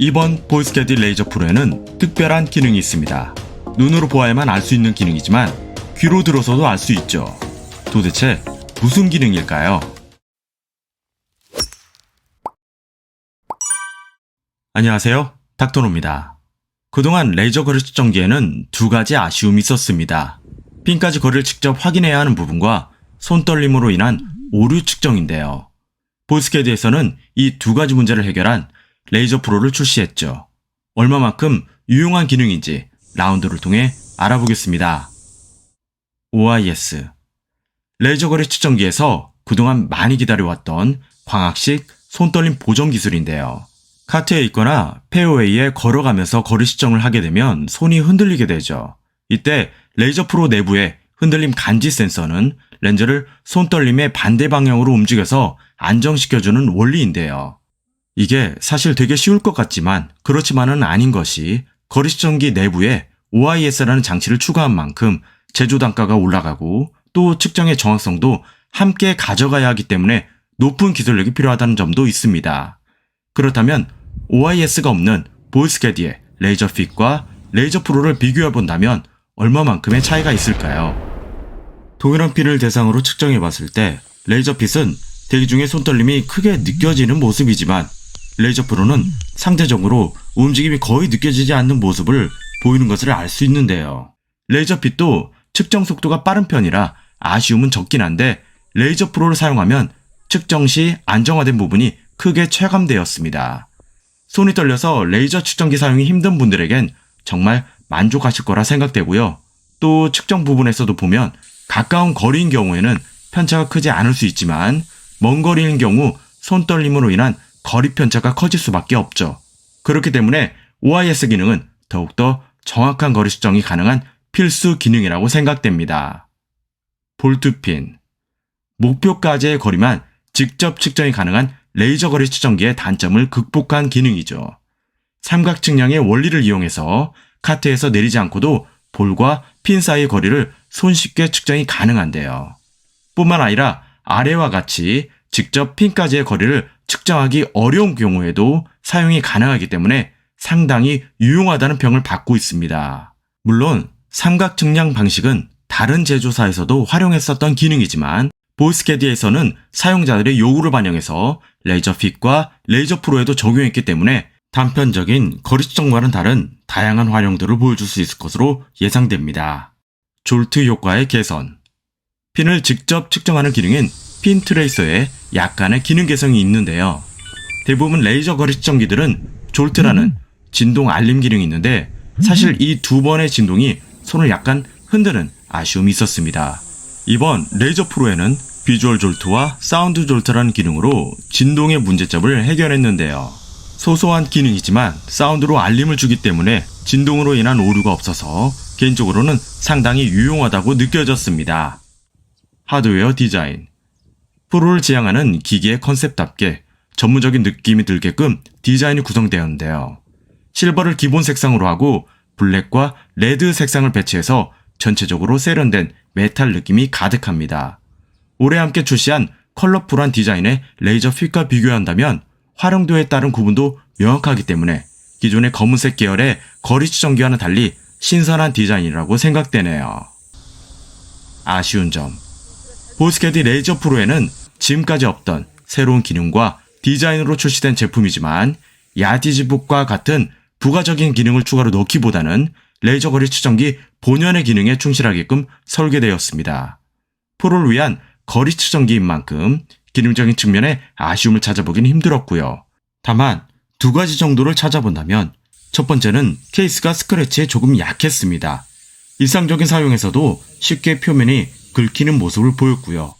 이번 보이스캐디 레이저 프로에는 특별한 기능이 있습니다. 눈으로 보아야만 알 수 있는 기능이지만 귀로 들어서도 알 수 있죠. 도대체 무슨 기능일까요? 안녕하세요, 닥터노입니다. 그동안 레이저 거리 측정기에는 두 가지 아쉬움이 있었습니다. 핀까지 거리를 직접 확인해야 하는 부분과 손떨림으로 인한 오류 측정인데요. 보이스캐디에서는 이 두 가지 문제를 해결한 레이저 프로를 출시했죠. 얼마만큼 유용한 기능인지 라운드를 통해 알아보겠습니다. OIS 레이저 거리 측정기에서 그동안 많이 기다려왔던 광학식 손떨림 보정 기술인데요. 카트에 있거나 페어웨이에 걸어가면서 거리 측정을 하게 되면 손이 흔들리게 되죠. 이때 레이저 프로 내부의 흔들림 감지 센서는 렌즈를 손떨림의 반대 방향으로 움직여서 안정시켜주는 원리인데요. 이게 사실 되게 쉬울 것 같지만 그렇지만은 아닌 것이 거리 측정기 내부에 OIS라는 장치를 추가한 만큼 제조 단가가 올라가고 또 측정의 정확성도 함께 가져가야 하기 때문에 높은 기술력이 필요하다는 점도 있습니다. 그렇다면 OIS가 없는 보이스캐디의 레이저 핏과 레이저 프로를 비교해 본다면 얼마만큼의 차이가 있을까요? 동일한 핀을 대상으로 측정해 봤을 때 레이저 핏은 대기 중에 손떨림이 크게 느껴지는 모습이지만 레이저 프로는 상대적으로 움직임이 거의 느껴지지 않는 모습을 보이는 것을 알 수 있는데요. 레이저 핏도 측정 속도가 빠른 편이라 아쉬움은 적긴 한데 레이저 프로를 사용하면 측정 시 안정화된 부분이 크게 체감되었습니다. 손이 떨려서 레이저 측정기 사용이 힘든 분들에겐 정말 만족하실 거라 생각되고요. 또 측정 부분에서도 보면 가까운 거리인 경우에는 편차가 크지 않을 수 있지만 먼 거리인 경우 손떨림으로 인한 거리 편차가 커질 수밖에 없죠. 그렇기 때문에 OIS 기능은 더욱더 정확한 거리 측정이 가능한 필수 기능이라고 생각됩니다. 볼트핀 목표까지의 거리만 직접 측정이 가능한 레이저 거리 측정기의 단점을 극복한 기능이죠. 삼각 측량의 원리를 이용해서 카트에서 내리지 않고도 볼과 핀 사이의 거리를 손쉽게 측정이 가능한데요. 뿐만 아니라 아래와 같이 직접 핀까지의 거리를 측정하기 어려운 경우에도 사용이 가능하기 때문에 상당히 유용하다는 평을 받고 있습니다. 물론 삼각 측량 방식은 다른 제조사에서도 활용했었던 기능이지만 보이스캐디에서는 사용자들의 요구를 반영해서 레이저 핏과 레이저 프로에도 적용했기 때문에 단편적인 거리 측정과는 다른 다양한 활용들을 보여줄 수 있을 것으로 예상됩니다. 졸트 효과의 개선 핀을 직접 측정하는 기능인 핀 트레이서에 약간의 기능 개성이 있는데요. 대부분 레이저 거리 측정기들은 졸트라는 진동 알림 기능이 있는데 사실 이 두 번의 진동이 손을 약간 흔드는 아쉬움이 있었습니다. 이번 레이저 프로에는 비주얼 졸트와 사운드 졸트라는 기능으로 진동의 문제점을 해결했는데요. 소소한 기능이지만 사운드로 알림을 주기 때문에 진동으로 인한 오류가 없어서 개인적으로는 상당히 유용하다고 느껴졌습니다. 하드웨어 디자인 프로를 지향하는 기기의 컨셉답게 전문적인 느낌이 들게끔 디자인이 구성되었는데요. 실버를 기본 색상으로 하고 블랙과 레드 색상을 배치해서 전체적으로 세련된 메탈 느낌이 가득합니다. 올해 함께 출시한 컬러풀한 디자인의 레이저 핏과 비교한다면 활용도에 따른 구분도 명확하기 때문에 기존의 검은색 계열의 거리 측정기와는 달리 신선한 디자인이라고 생각되네요. 아쉬운 점 보이스캐디 레이저 프로에는 지금까지 없던 새로운 기능과 디자인으로 출시된 제품이지만 야디즈북과 같은 부가적인 기능을 추가로 넣기보다는 레이저 거리 측정기 본연의 기능에 충실하게끔 설계되었습니다. 프로를 위한 거리 측정기인 만큼 기능적인 측면에 아쉬움을 찾아보긴 힘들었고요. 다만 두 가지 정도를 찾아본다면 첫 번째는 케이스가 스크래치에 조금 약했습니다. 일상적인 사용에서도 쉽게 표면이 긁히는 모습을 보였고요.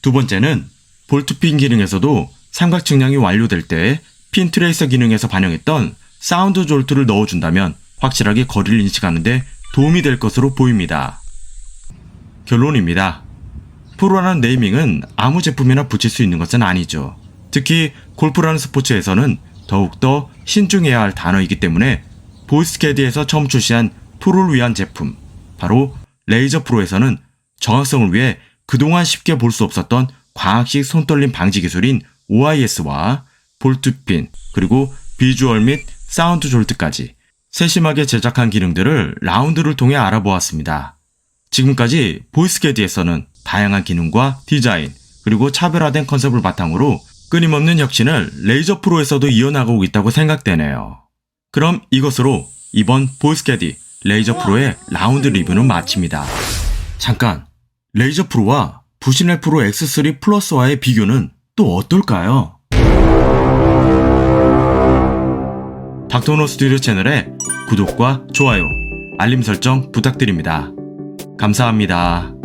두 번째는 볼트핀 기능에서도 삼각 측량이 완료될 때 핀 트레이서 기능에서 반영했던 사운드 졸트를 넣어준다면 확실하게 거리를 인식하는 데 도움이 될 것으로 보입니다. 결론입니다. 프로라는 네이밍은 아무 제품이나 붙일 수 있는 것은 아니죠. 특히 골프라는 스포츠에서는 더욱더 신중해야 할 단어이기 때문에 보이스캐디에서 처음 출시한 프로를 위한 제품, 바로 레이저 프로에서는 정확성을 위해 그동안 쉽게 볼 수 없었던 광학식 손떨림 방지 기술인 OIS와 볼트핀, 그리고 비주얼 및 사운드 졸트까지 세심하게 제작한 기능들을 라운드를 통해 알아보았습니다. 지금까지 보이스캐디에서는 다양한 기능과 디자인, 그리고 차별화된 컨셉을 바탕으로 끊임없는 혁신을 레이저 프로에서도 이어나가고 있다고 생각되네요. 그럼 이것으로 이번 보이스캐디 레이저 프로의 라운드 리뷰는 마칩니다. 잠깐, 레이저 프로와 부시넬 프로 X3 플러스와의 비교는 또 어떨까요? 닥터노 스튜디오 채널에 구독과 좋아요, 알림 설정 부탁드립니다. 감사합니다.